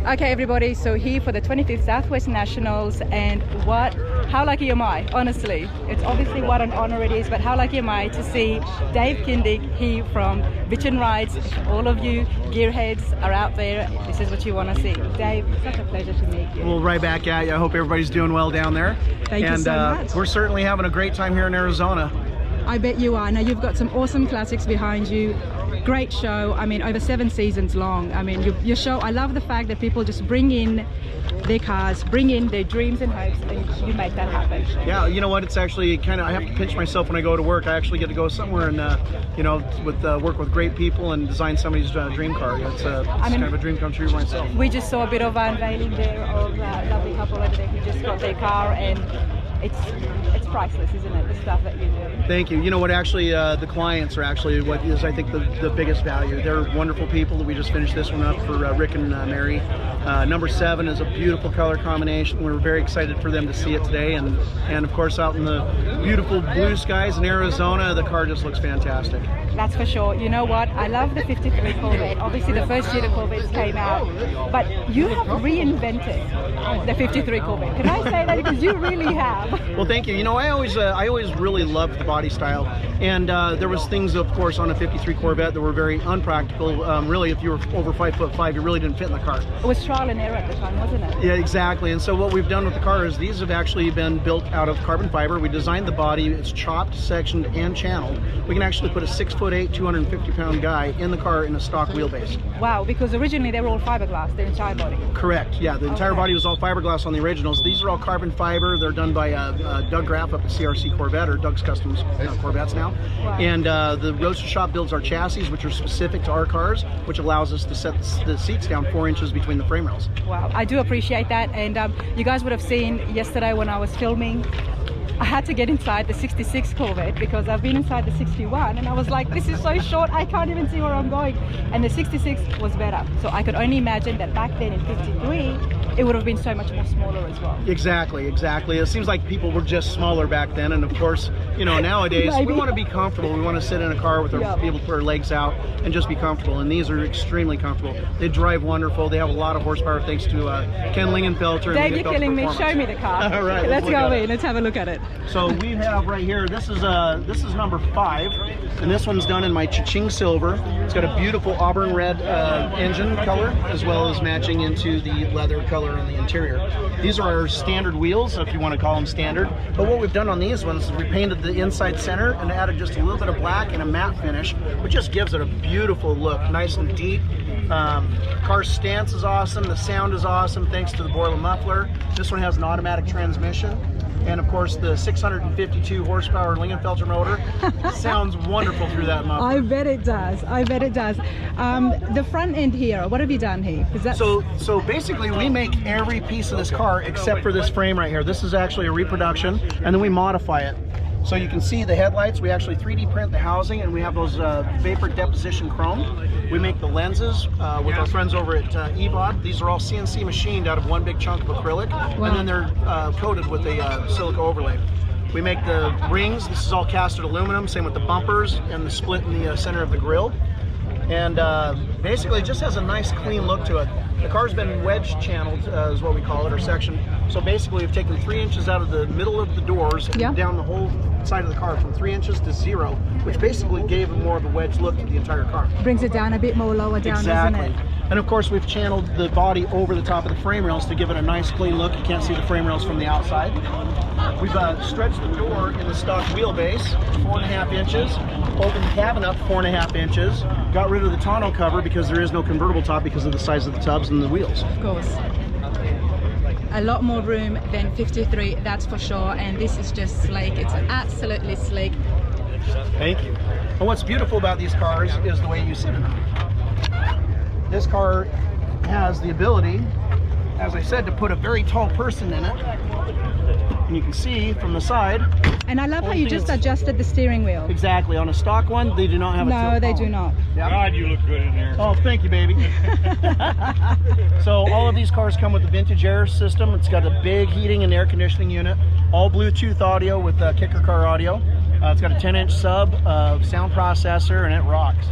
Okay everybody, so here for the 25th Southwest Nationals, and how lucky am I, honestly. It's obviously what an honor it is, but how lucky am I to see Dave Kindig here from Bitchin Rides. If all of you gearheads are out there, this is what you want to see. Dave, such a pleasure to meet you. Well, right back at you. I hope everybody's doing well down there. Thank you so much. We're certainly having a great time here in Arizona. I bet you are. Now you've got some awesome classics behind you. Great show. I mean, over 7 seasons long. I mean, your show, I love the fact that people just bring in their cars, bring in their dreams and hopes, and you make that happen. Yeah, you know what? It's actually kind of, I have to pinch myself when I go to work. I actually get to go somewhere and, you know, work with great people and design somebody's dream car. It's kind of a dream come true for myself. We just saw a bit of unveiling there of a lovely couple over there who just got their car, and it's priceless, isn't it, the stuff that you do? Thank you. You know what, actually the clients are actually what is, I think, the biggest value. They're wonderful people. That we just finished this one up for Rick and Mary. Number 7 is a beautiful color combination. We're very excited for them to see it today, and of course out in the beautiful blue skies in Arizona, the car just looks fantastic. That's for sure. You know what, I love the 53 Corvette. Obviously the first year the Corvettes came out, but you have reinvented the 53 Corvette. Can I say that? Because you really have. Well, thank you. You know, I always really loved the body style, and there was things, of course, on a 53 Corvette that were very unpractical. Really, if you were over 5'5", you really didn't fit in the car. It was trial and error at the time, wasn't it? Yeah, exactly. And so what we've done with the car is these have actually been built out of carbon fiber. We designed the body. It's chopped, sectioned, and channeled. We can actually put a 6'8", 250-pound guy in the car in a stock wheelbase. Wow, because originally they were all fiberglass, their entire body. Correct. Yeah, the entire body was all fiberglass on the originals. These are all carbon fiber. They're done by Doug Graff up at CRC Corvette, or Doug's Customs Corvettes now. Wow. And the Roadster Shop builds our chassis, which are specific to our cars, which allows us to set the seats down 4 inches between the frame rails. Wow, I do appreciate that. And you guys would have seen yesterday when I was filming, I had to get inside the 66 Corvette because I've been inside the 61, and I was like, this is so short, I can't even see where I'm going. And the 66 was better. So I could only imagine that back then in 53, it would have been so much more smaller as well. Exactly, exactly. It seems like people were just smaller back then, and of course, you know, nowadays we want to be comfortable. We want to sit in a car with our be able to put our legs out and just be comfortable, and these are extremely comfortable. They drive wonderful. They have a lot of horsepower thanks to Ken Lingenfelter. Dave, you're killing me. Show me the car. All right, let's go in. Let's have a look at it. So we have right here, this is number 5, and this one's done in my Ching silver. It's got a beautiful auburn red engine color, as well as matching into the leather color on the interior. These are our standard wheels, if you want to call them standard. But what we've done on these ones is we painted the inside center and added just a little bit of black and a matte finish, which just gives it a beautiful look, nice and deep. Car's stance is awesome. The sound is awesome thanks to the Borla muffler. This one has an automatic transmission. And of course the 652 horsepower Lingenfelter motor sounds wonderful through that muffler. I bet it does. I bet it does. The front end here, what have you done here? Is that so basically we make every piece of this car except for this frame right here. This is actually a reproduction, and then we modify it. So you can see the headlights, we actually 3D print the housing, and we have those vapor deposition chrome. We make the lenses with our friends over at EVOD. These are all CNC machined out of one big chunk of acrylic, and then they're coated with a silica overlay. We make the rings. This is all casted aluminum, same with the bumpers and the split in the center of the grille. And basically it just has a nice clean look to it. The car's been wedge channeled, is what we call it, or section. So basically we've taken 3 inches out of the middle of the doors and down the whole side of the car from 3 inches to 0, which basically gave it more of a wedge look to the entire car. Brings it down a bit more lower down, doesn't it? And of course we've channeled the body over the top of the frame rails to give it a nice clean look. You can't see the frame rails from the outside. We've stretched the door in the stock wheelbase 4.5 inches, opened the cabin up 4.5 inches, got rid of the tonneau cover because there is no convertible top because of the size of the tubs and the wheels. Of course. A lot more room than 53, that's for sure, and this is just sleek. It's absolutely sleek. Thank you. And what's beautiful about these cars is the way you sit in them. This car has the ability, as I said, to put a very tall person in it. And you can see from the side. And I love how you just adjusted the steering wheel. Exactly. On a stock one, they do not have a tilt column. No, they do not. Yep. God, you look good in there. Oh, thank you, baby. So all of these cars come with a vintage air system. It's got a big heating and air conditioning unit, all Bluetooth audio with kicker car audio. It's got a 10-inch sub, sound processor, and it rocks.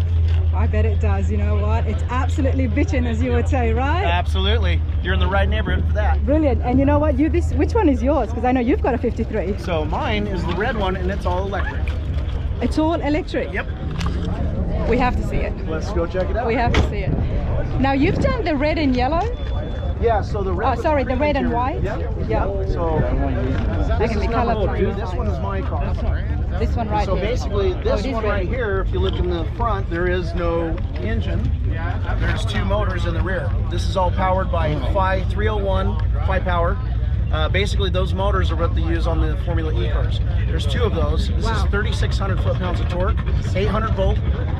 I bet it does. You know what? It's absolutely bitchin', as you would say, right? Absolutely. You're in the right neighborhood for that. Brilliant. And you know what? Which one is yours? Because I know you've got a 53. So mine is the red one, and it's all electric. It's all electric? Yep. We have to see it. Let's go check it out. We have to see it. Now, you've done the red and yellow? Yeah, so the red. Oh, sorry, the red and white? Yeah. Yeah. So this is number 2. This one is my car. This one right so here. basically, this one right here, if you look in the front, there is no engine. There's 2 motors in the rear. This is all powered by 301 power. Basically, those motors are what they use on the Formula E cars. There's 2 of those. This is 3,600 foot-pounds of torque, 800 volt,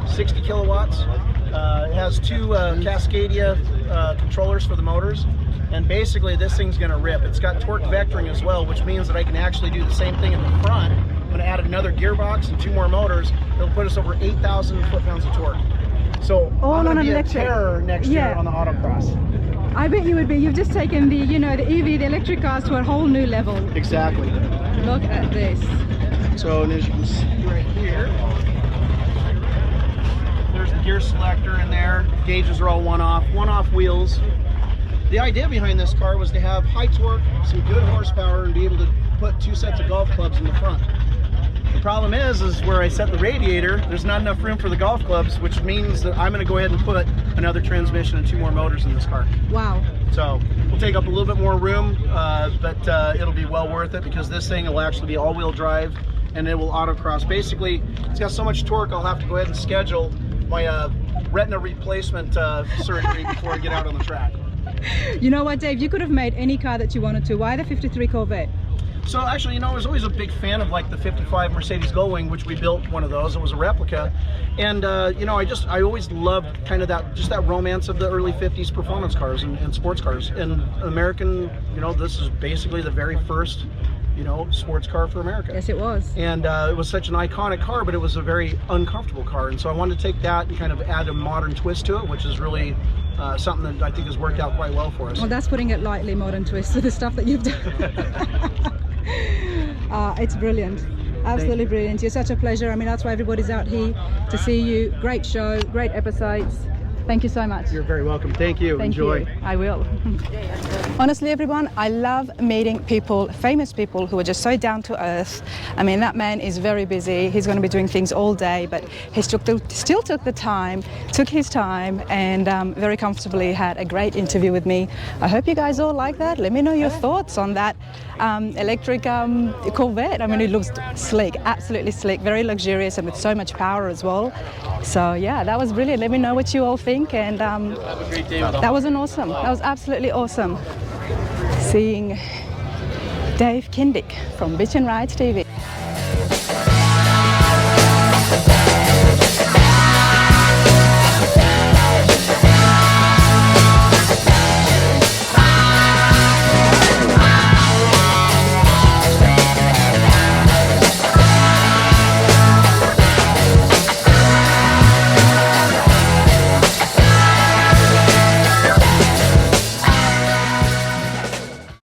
60 kilowatts. It has 2 Cascadia controllers for the motors. And basically, this thing's going to rip. It's got torque vectoring as well, which means that I can actually do the same thing in the front. I'm going to add another gearbox and 2 more motors. It'll put us over 8,000 foot-pounds of torque. So all I'm on going to be electric. a terror next year on the autocross. I bet you would be. You've just taken the, the EV, the electric cars to a whole new level. Exactly. Look at this. So, and as you can see right here, there's the gear selector in there. Gauges are all one-off wheels. The idea behind this car was to have high torque, some good horsepower, and be able to put 2 sets of golf clubs in the front. The problem is where I set the radiator, there's not enough room for the golf clubs, which means that I'm going to go ahead and put another transmission and 2 more motors in this car. Wow. So we'll take up a little bit more room, but it'll be well worth it because this thing will actually be all-wheel drive and it will autocross. Basically, it's got so much torque, I'll have to go ahead and schedule my retina replacement surgery before I get out on the track. You know what, Dave? You could have made any car that you wanted to. Why the 53 Corvette? So actually, I was always a big fan of like the 55 Mercedes Gullwing, which we built one of those. It was a replica, and I always loved kind of that romance of the early 50s performance cars and sports cars. And American, this is basically the very first, sports car for America. Yes, it was. And it was such an iconic car, but it was a very uncomfortable car. And so I wanted to take that and kind of add a modern twist to it, which is really something that I think has worked out quite well for us. Well, that's putting it lightly, modern twist, to the stuff that you've done. It's brilliant. Absolutely brilliant. You're such a pleasure. I mean, that's why everybody's out here to see you. Great show, great episodes. Thank you so much. You're very welcome. Thank you. Thank Enjoy. you. I will. Honestly, everyone, I love meeting people, famous people who are just so down to earth. I mean, that man is very busy. He's going to be doing things all day, but he still took his time, and very comfortably had a great interview with me. I hope you guys all like that. Let me know your thoughts on that electric Corvette. I mean, it looks sleek, absolutely sleek, very luxurious, and with so much power as well. So yeah, that was brilliant. Let me know what you all think, and that was absolutely awesome seeing Dave Kindig from Bitchin Rides TV.